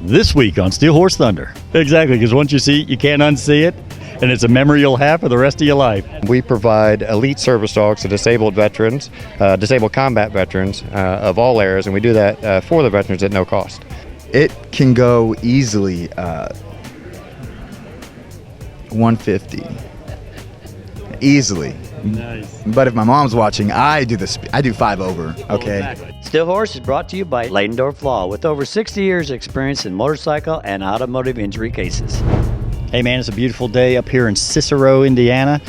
This week on Steel Horse Thunder. Exactly, because once you see it, you can't unsee it, and it's a memory you'll have for the rest of your life. We provide elite service dogs to disabled veterans, disabled combat veterans of all eras, and we do that for the veterans at no cost. It can go easily 150. Easily. Nice. But if my mom's watching, I do 5 over, okay? Exactly. Steel Horse is brought to you by Leidendorf Law, with over 60 years experience in motorcycle and automotive injury cases. Hey man, it's a beautiful day up here in Cicero, Indiana.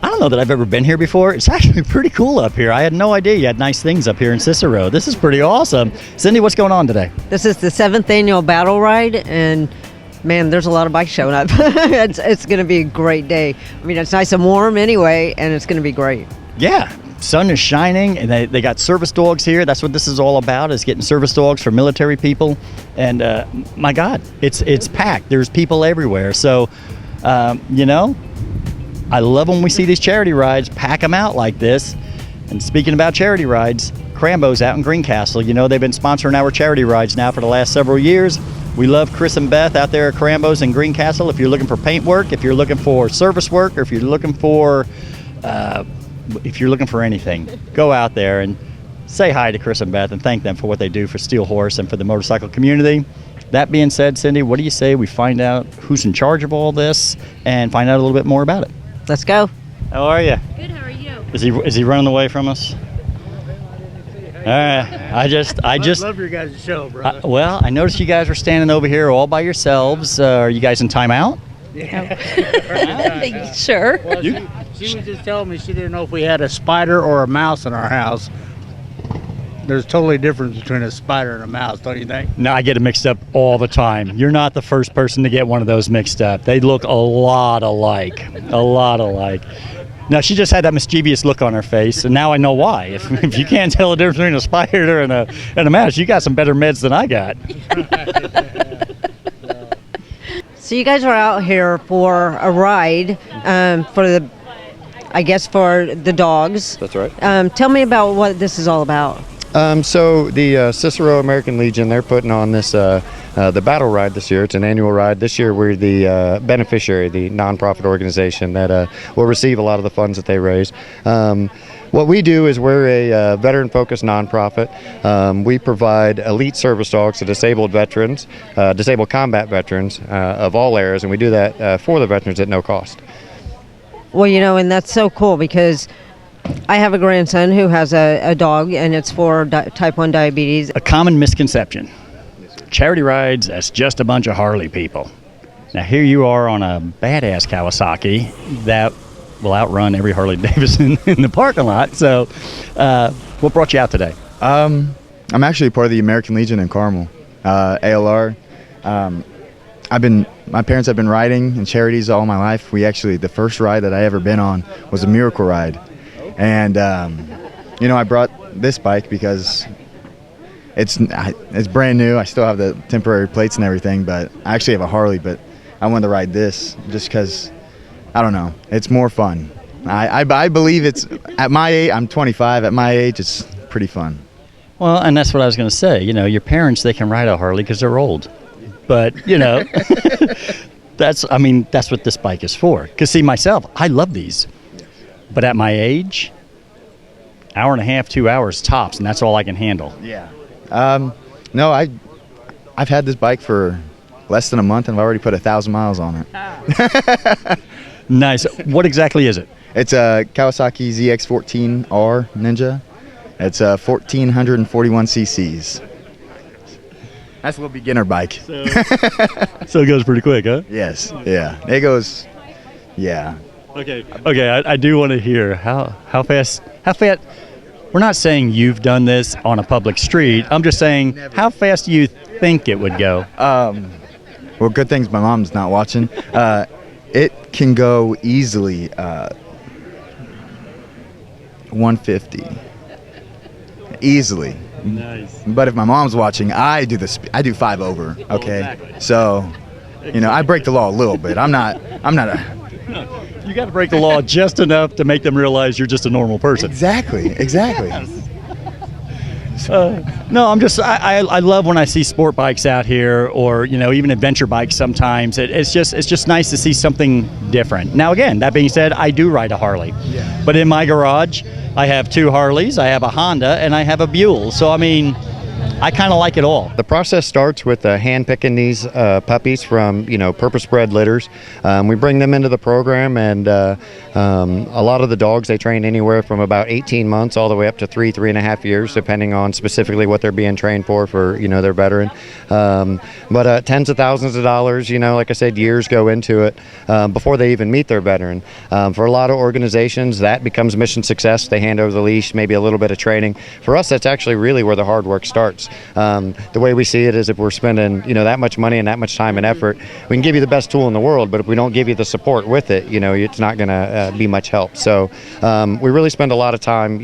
I don't know that I've ever been here before. It's actually pretty cool up here. I had no idea you had nice things up here in Cicero. This is pretty awesome. Cindy, what's going on today? This is the 7th annual battle ride, and man, there's a lot of bikes showing up. It's going to be a great day. I mean, it's nice and warm anyway, and it's going to be great. Yeah, sun is shining, and they got service dogs here. That's what this is all about, is getting service dogs for military people. And my God, it's packed. There's people everywhere. So, you know, I love when we see these charity rides, pack them out like this. And speaking about charity rides, Crambo's out in Greencastle. You know, they've been sponsoring our charity rides now for the last several years. We love Chris and Beth out there at Crambo's in Greencastle. If you're looking for paint work, if you're looking for service work, or if you're looking for anything, go out there and say hi to Chris and Beth and thank them for what they do for Steel Horse and for the motorcycle community. That being said, Cindy, what do you say we find out who's in charge of all this and find out a little bit more about it? Let's go. How are you? Good, how are you? Is he running away from us? All right. I just love your guys' show, brother. Well, I noticed you guys were standing over here all by yourselves. Are you guys in timeout? Sure. Well, she was just telling me she didn't know if we had a spider or a mouse in our house. There's totally difference between a spider and a mouse, don't you think? No, I get it mixed up all the time. You're not the first person to get one of those mixed up. They look a lot alike. A lot alike. Now, she just had that mischievous look on her face, and now I know why. If you can't tell the difference between a spider and a mouse, you got some better meds than I got. So you guys are out here for a ride for the dogs. That's right. Tell me about what this is all about. So the Cicero American Legion, they're putting on this the battle ride this year. It's an annual ride. This year we're the beneficiary, the nonprofit organization that will receive a lot of the funds that they raise. What we do is we're a veteran-focused nonprofit. We provide elite service dogs to disabled veterans, disabled combat veterans of all eras, and we do that for the veterans at no cost. Well, you know, and that's so cool because I have a grandson who has a dog, and it's for type 1 diabetes. A common misconception. Charity rides, that's just a bunch of Harley people. Now, here you are on a badass Kawasaki that will outrun every Harley Davidson in the parking lot. So, what brought you out today? I'm actually part of the American Legion in Carmel, ALR. My parents have been riding in charities all my life. The first ride that I ever been on was a miracle ride. And, you know, I brought this bike because it's brand new. I still have the temporary plates and everything, but I actually have a Harley, but I wanted to ride this just because, I don't know, it's more fun. I believe it's, at my age, I'm 25, at my age, it's pretty fun. Well, and that's what I was going to say. You know, your parents, they can ride a Harley because they're old. But, you know, that's what this bike is for. Because, see, myself, I love these. But at my age, hour and a half, 2 hours tops, and that's all I can handle. Yeah. No, I've had this bike for less than a month, and I've already put 1,000 miles on it. Nice. What exactly is it? It's a Kawasaki ZX14R Ninja. It's 1,441 cc's. That's a little beginner bike. So it goes pretty quick, huh? Yes. Yeah. It goes. Yeah. Okay. I do want to hear how fast. We're not saying you've done this on a public street. I'm just saying how fast do you think it would go? Well, good things my mom's not watching. It can go easily 150. Easily. Nice. But if my mom's watching, I do 5 over. Okay. Exactly. So, you know, I break the law a little bit. I'm not a. You got to break the law just enough to make them realize you're just a normal person. Exactly. No, I love when I see sport bikes out here, or even adventure bikes. Sometimes it's just nice to see something different. Now, again, that being said, I do ride a Harley, but in my garage, I have 2 Harleys, I have a Honda, and I have a Buell. So I mean, I kind of like it all. The process starts with hand picking these puppies from purpose-bred litters. We bring them into the program, and a lot of the dogs, they train anywhere from about 18 months all the way up to 3.5 years, depending on specifically what they're being trained for their veteran. But tens of thousands of dollars, like I said, years go into it before they even meet their veteran. For a lot of organizations, that becomes mission success. They hand over the leash, maybe a little bit of training. For us, that's actually really where the hard work starts. The way we see it is, if we're spending that much money and that much time and effort, we can give you the best tool in the world, but if we don't give you the support with it, it's not going to be much help. So we really spend a lot of time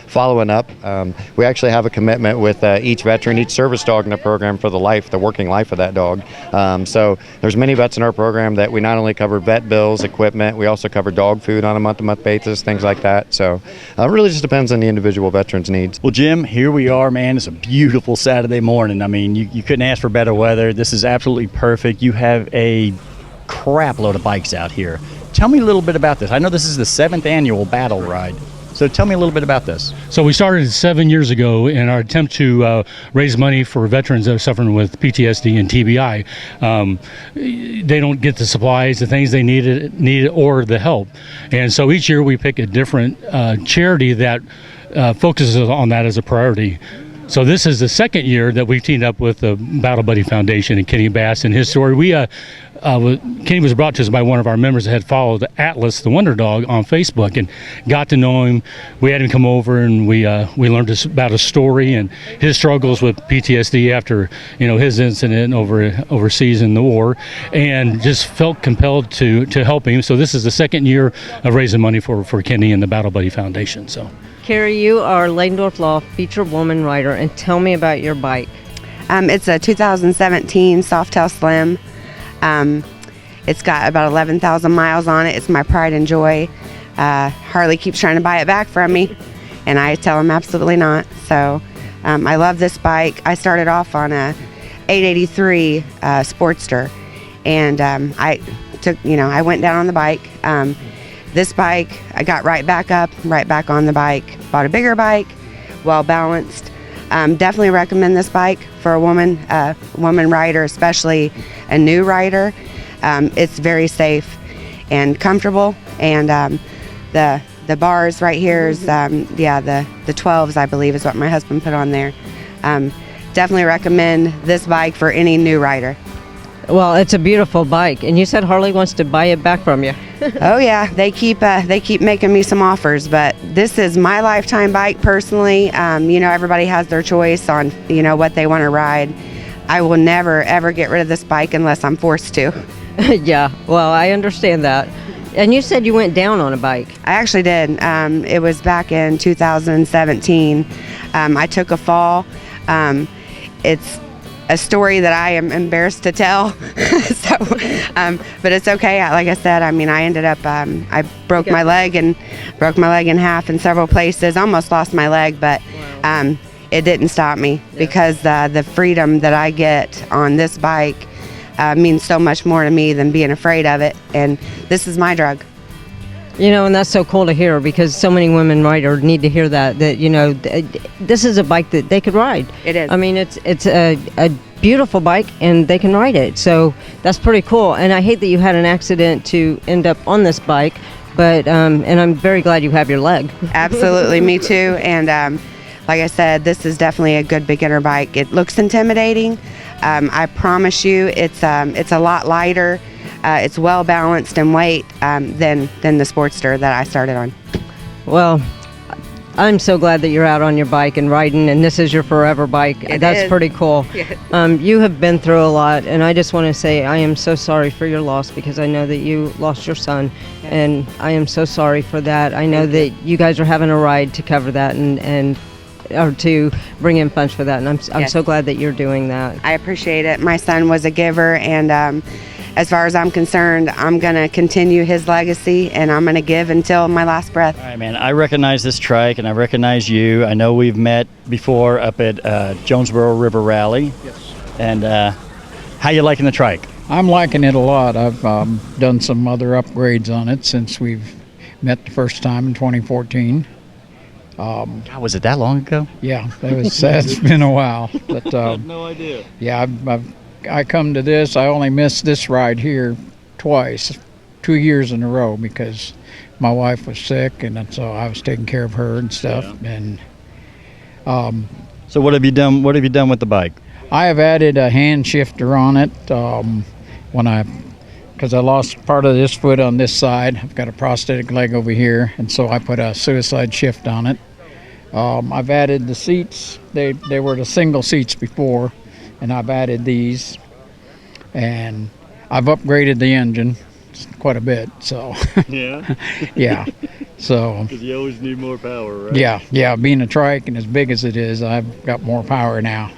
following up. We actually have a commitment with each veteran, each service dog in the program for the working life of that dog. So there's many vets in our program that we not only cover vet bills, equipment, we also cover dog food on a month-to-month basis, things like that. So it really just depends on the individual veteran's needs. Well, Jim, here we are, man. It's a beautiful Saturday morning. I mean, you couldn't ask for better weather. This is absolutely perfect. You have a crap load of bikes out here. Tell me a little bit about this. I know this is the 7th annual battle ride. So tell me a little bit about this. So we started 7 years ago in our attempt to raise money for veterans that are suffering with PTSD and TBI. They don't get the supplies, the things they need, or the help. And so each year we pick a different charity that focuses on that as a priority. So this is the 2nd year that we've teamed up with the Battle Buddy Foundation and Kenny Bass and his story. Kenny was brought to us by one of our members that had followed Atlas The Wonderdog on Facebook and got to know him. We had him come over, and we learned about his story and his struggles with PTSD after his incident overseas in the war, and just felt compelled to help him. So this is the 2nd year of raising money for Kenny and the Battle Buddy Foundation. So, Carrie, you are Leidendorf Law featured woman rider, and tell me about your bike. It's a 2017 Softail Slim. It's got about 11,000 miles on it. It's my pride and joy. Harley keeps trying to buy it back from me, and I tell him absolutely not. So I love this bike. I started off on a 883 Sportster, and I went down on the bike. This bike, I got right back up, right back on the bike, bought a bigger bike, well balanced. Definitely recommend this bike for a woman rider, especially a new rider. It's very safe and comfortable, and the bars right here is the 12s, I believe, is what my husband put on there. Definitely recommend this bike for any new rider. Well, it's a beautiful bike, and you said Harley wants to buy it back from you. Oh yeah, they keep making me some offers, but this is my lifetime bike personally. Everybody has their choice on what they want to ride. I will never ever get rid of this bike unless I'm forced to. Yeah, well, I understand that. And you said you went down on a bike. I actually did. It was back in 2017. I took a fall. It's a story that I am embarrassed to tell. But it's okay. Like I said, I ended up, I broke my leg in half in several places. Almost lost my leg, but it didn't stop me, because the freedom that I get on this bike means so much more to me than being afraid of it. And this is my drug. And that's so cool to hear, because so many women riders need to hear that this is a bike that they could ride. It is. It's a beautiful bike, and they can ride it. So that's pretty cool. And I hate that you had an accident to end up on this bike, but and I'm very glad you have your leg. Absolutely, me too. And like I said, this is definitely a good beginner bike. It looks intimidating. I promise you, it's a lot lighter. It's well balanced in weight than the Sportster that I started on. Well, I'm so glad that you're out on your bike and riding, and this is your forever bike. That's pretty cool. Yes. You have been through a lot, and I just want to say I am so sorry for your loss, because I know that you lost your son, yes. And I am so sorry for that. I know that you guys are having a ride to cover that and or to bring in funds for that, and I'm yes. so glad that you're doing that. I appreciate it. My son was a giver, and as far as I'm concerned, I'm going to continue his legacy, and I'm going to give until my last breath. All right, man. I recognize this trike, and I recognize you. I know we've met before up at Jonesboro River Rally. Yes. And how you liking the trike? I'm liking it a lot. I've done some other upgrades on it since we've met the first time in 2014. God, was it that long ago? Yeah, it's been a while. But I had no idea. yeah, I come to this. I only missed this ride here twice, 2 years in a row, because my wife was sick, and so I was taking care of her and stuff. Yeah. And So what have you done? What have you done with the bike? I have added a hand shifter on it because I lost part of this foot on this side. I've got a prosthetic leg over here, and so I put a suicide shift on it. I've added the seats. They were the single seats before, and I've added these, and I've upgraded the engine quite a bit. So Yeah. yeah, so Because you always need more power, right? yeah, being a trike and as big as it is, I've got more power now.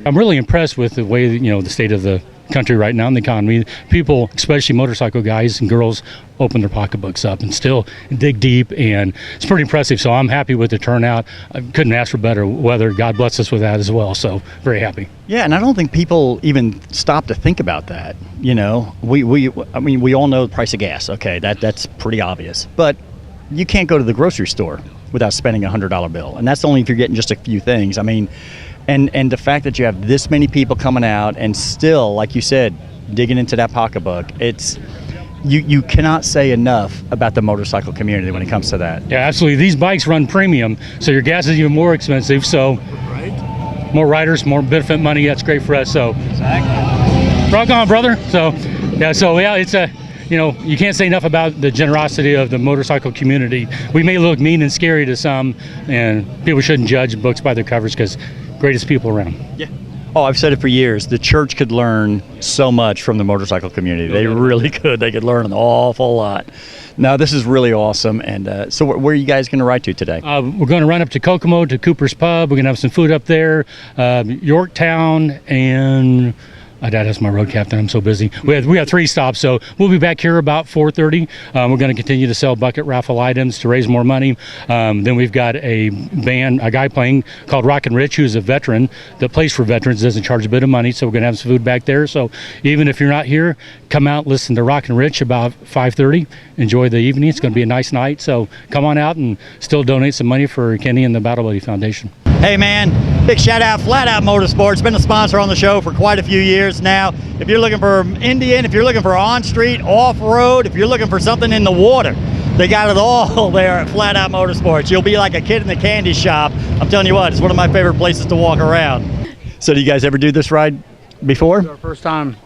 I'm really impressed with the way that, the state of the country right now and the economy. People, especially motorcycle guys and girls, open their pocketbooks up and still dig deep, and it's pretty impressive. So I'm happy with the turnout. I couldn't ask for better weather. God bless us with that as well. So very happy. Yeah, and I don't think people even stop to think about that. We all know the price of gas. Okay, that's pretty obvious. But you can't go to the grocery store without spending a $100 bill, and that's only if you're getting just a few things. I mean, and the fact that you have this many people coming out and still, like you said, digging into that pocketbook, it's you cannot say enough about the motorcycle community when it comes to that. Yeah, absolutely. These bikes run premium, so your gas is even more expensive. So more riders, more benefit money. That's great for us. So rock on, brother. So it's a. You can't say enough about the generosity of the motorcycle community. We may look mean and scary to some, and people shouldn't judge books by their covers, because greatest people around. Yeah. Oh, I've said it for years. The church could learn so much from the motorcycle community. They really could. They could learn an awful lot. Now, this is really awesome. And so where are you guys going to ride to today? We're going to run up to Kokomo to Cooper's Pub. We're going to have some food up there. Yorktown and... That's my road captain. I'm so busy. We have 3 stops, so we'll be back here about 4:30. We're going to continue to sell bucket raffle items to raise more money. Then we've got a guy playing called Rockin' Rich, who's a veteran that plays for veterans, doesn't charge a bit of money, so we're going to have some food back there. So even if you're not here, come out, listen to Rockin' Rich about 5:30. Enjoy the evening. It's going to be a nice night, so come on out and still donate some money for Kenny and the Battle Buddy Foundation. Hey man, big shout out, Flat Out Motorsports. Been a sponsor on the show for quite a few years now. If you're looking for Indian, if you're looking for on-street, off-road, if you're looking for something in the water, they got it all there at Flat Out Motorsports. You'll be like a kid in the candy shop. I'm telling you what, it's one of my favorite places to walk around. So do you guys ever do this ride before? It's our first time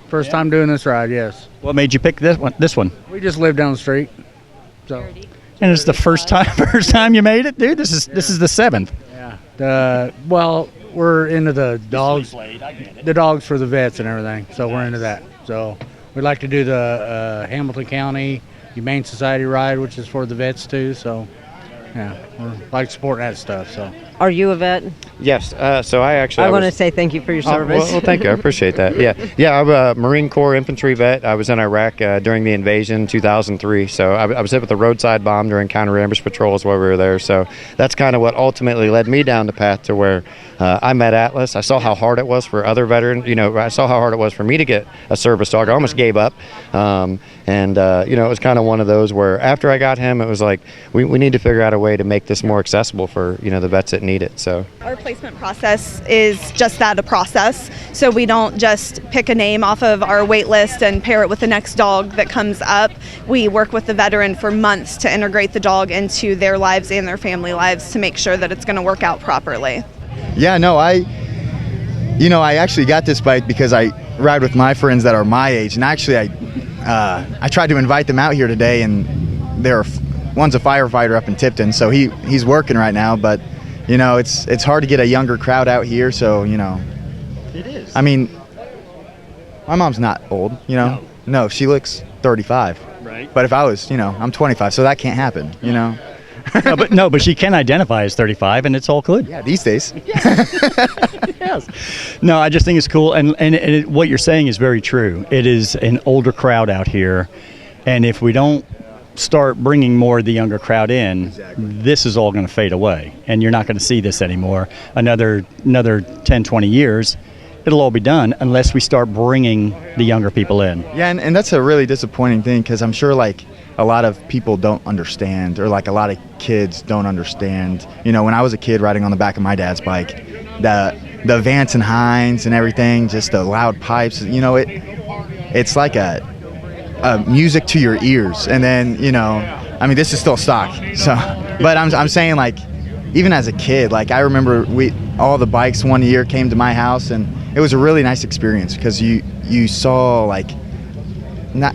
doing this ride, yes. What made you pick this one? We just live down the street. So And it's the first time you made it? Dude, this is the 7th. well, we're into the dogs. The dogs for the vets and everything. So we're into that. So we'd like to do the Hamilton County Humane Society ride, which is for the vets too. So yeah, we like supporting that stuff. So. Are you a vet? Yes. So I want to say thank you for your service. Well, thank you. I appreciate that. Yeah. I'm a Marine Corps infantry vet. I was in Iraq during the invasion 2003. So I was hit with a roadside bomb during counter ambush patrols while we were there. So that's kind of what ultimately led me down the path to where I met Atlas. I saw how hard it was for other veterans. I saw how hard it was for me to get a service dog. I almost gave up. It was kind of one of those where after I got him, it was like we need to figure out a way to make this more accessible for the vets that need it. So our placement process is just that, a process. So we don't just pick a name off of our wait list and pair it with the next dog that comes up. We work with the veteran for months to integrate the dog into their lives and their family lives to make sure that it's going to work out properly. Yeah, no, I actually got this bike because I ride with my friends that are my age, and actually I tried to invite them out here today, and one's a firefighter up in Tipton, so he's working right now, but it's hard to get a younger crowd out here, so It is. I mean, my mom's not old, No, she looks 35. Right. But if I was, I'm 25, so that can't happen, but she can identify as 35, and it's all good. Yeah, these days. Yes. No, I just think it's cool, and what you're saying is very true. It is an older crowd out here, and if we don't start bringing more of the younger crowd in, this is all going to fade away, and you're not going to see this anymore. Another 10, 20 years, it'll all be done unless we start bringing the younger people in. Yeah, and that's a really disappointing thing, because I'm sure like a lot of people don't understand, or like a lot of kids don't understand. You know, when I was a kid riding on the back of my dad's bike, the Vance and Hines and everything, just the loud pipes, you know, it's like a music to your ears. And then, you know, I mean, this is still stock, so, but I'm saying, like, even as a kid, like, I remember all the bikes one year came to my house, and it was a really nice experience, because you saw like not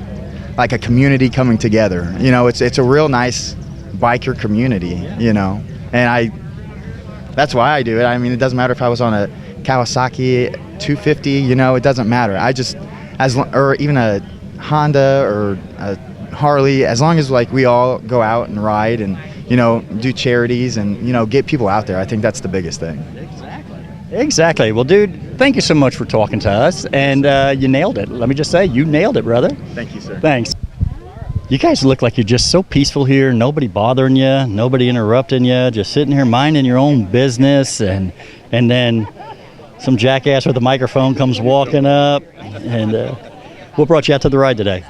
like a community coming together. You know, it's a real nice biker community, you know, and that's why I do it. I mean, it doesn't matter if I was on a Kawasaki 250, you know, it doesn't matter. Or even a Honda or a Harley, as long as like we all go out and ride and, you know, do charities and, you know, get people out there. I think that's the biggest thing. Exactly. Well, dude, thank you so much for talking to us, and you nailed it. Let me just say, you nailed it, brother. Thank you, sir. Thanks. You guys look like you're just so peaceful here. Nobody bothering you, nobody interrupting you, just sitting here minding your own business, and then some jackass with a microphone comes walking up. And what brought you out to the ride today?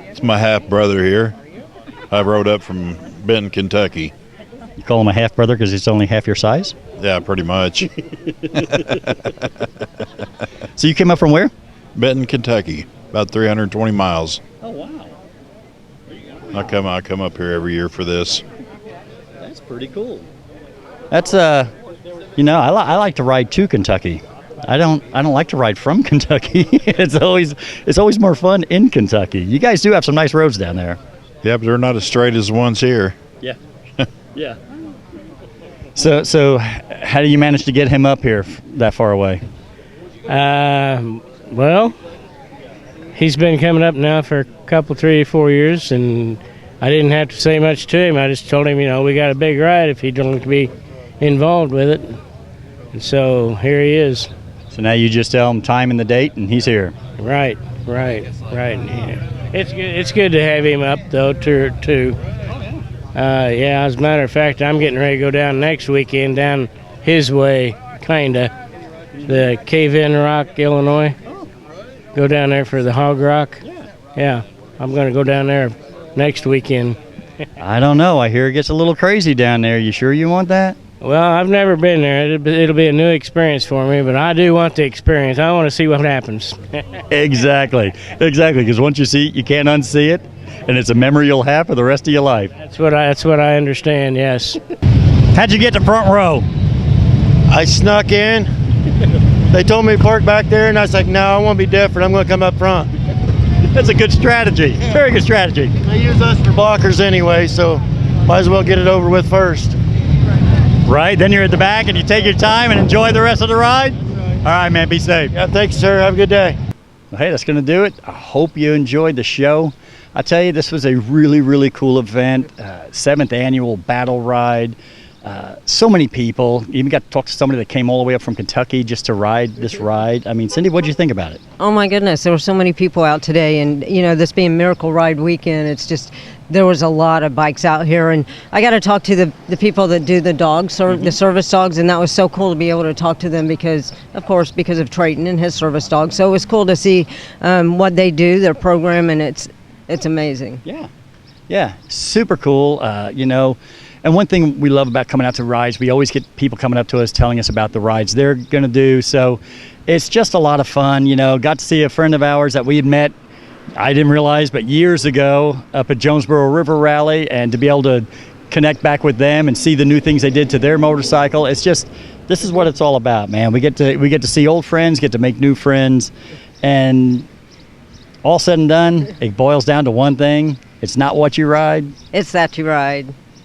It's my half brother here. I rode up from Benton, Kentucky. You call him a half brother because he's only half your size? Yeah, pretty much. So you came up from where? Benton, Kentucky, about 320 miles. Oh, wow. I come up here every year for this. That's pretty cool. That's you know, I like to ride to Kentucky. I don't like to ride from Kentucky. It's always more fun in Kentucky. You guys do have some nice roads down there. Yeah, but they're not as straight as the ones here. Yeah. Yeah. So how do you manage to get him up here that far away? Well, he's been coming up now for a couple, 3 or 4 years, and I didn't have to say much to him. I just told him, you know, we got a big ride if he'd like to be involved with it. And so here he is. So now you just tell him time and the date, and he's here. Right. Yeah. It's good to have him up, though, too. Yeah, as a matter of fact, I'm getting ready to go down next weekend, down his way, kinda, the Cave in Rock, Illinois. Go down there for the Hog Rock. Yeah, I'm going to go down there next weekend. I don't know. I hear it gets a little crazy down there. You sure you want that? Well, I've never been there. It'll be a new experience for me, but I do want the experience. I want to see what happens. Exactly, because once you see it, you can't unsee it, and it's a memory you'll have for the rest of your life. That's what I understand, yes. How'd you get to front row? I snuck in. They told me to park back there, and I was like, no, I want to be different. I'm going to come up front. That's a good strategy. Very good strategy. They use us for blockers anyway, so might as well get it over with first. Right, then you're at the back and you take your time and enjoy the rest of the ride. All right, man, be safe. Yeah, thanks, sir. Have a good day. Well, hey, that's going to do it. I hope you enjoyed the show. I tell you, this was a really, really cool event. 7th annual battle ride. So many people. Even got to talk to somebody that came all the way up from Kentucky just to ride this ride. I mean, Cindy, what did you think about it? Oh my goodness, there were so many people out today, and you know, this being Miracle Ride weekend, it's just, there was a lot of bikes out here, and I got to talk to the people that do the dogs, or the service dogs, and that was so cool to be able to talk to them because of Trayton and his service dog. So it was cool to see what they do, their program, and it's amazing. Yeah, super cool. You know, and one thing we love about coming out to rides, we always get people coming up to us telling us about the rides they're going to do. So it's just a lot of fun. You know, got to see a friend of ours that we had met, I didn't realize, but years ago up at Jonesboro River Rally, and to be able to connect back with them and see the new things they did to their motorcycle. It's just, this is what it's all about, man. We get to see old friends, get to make new friends, and all said and done, it boils down to one thing. It's not what you ride. It's that you ride.